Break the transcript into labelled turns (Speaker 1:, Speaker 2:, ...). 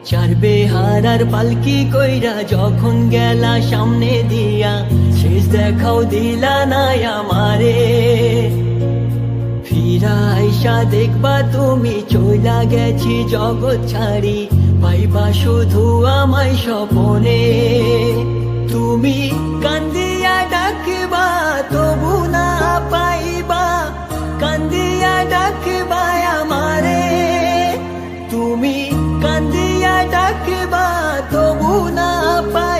Speaker 1: চার বেহারার পালকি কইরা যখন গেলা সামনে দিয়া, শেষ দেখাও দিলা না আমারে। ফিরা আইসা দেখবা তুমি চইলা গেছি জগৎ ছাড়ি, পাইবা শুধু আমায় স্বপনে। তুমি কান্দিয়া ডাকবা তবু না পাইবা, কান্দিয়া ডাকবা আমারে। তুমি কান্দিয়া ডাকবা তবু না পাইবা,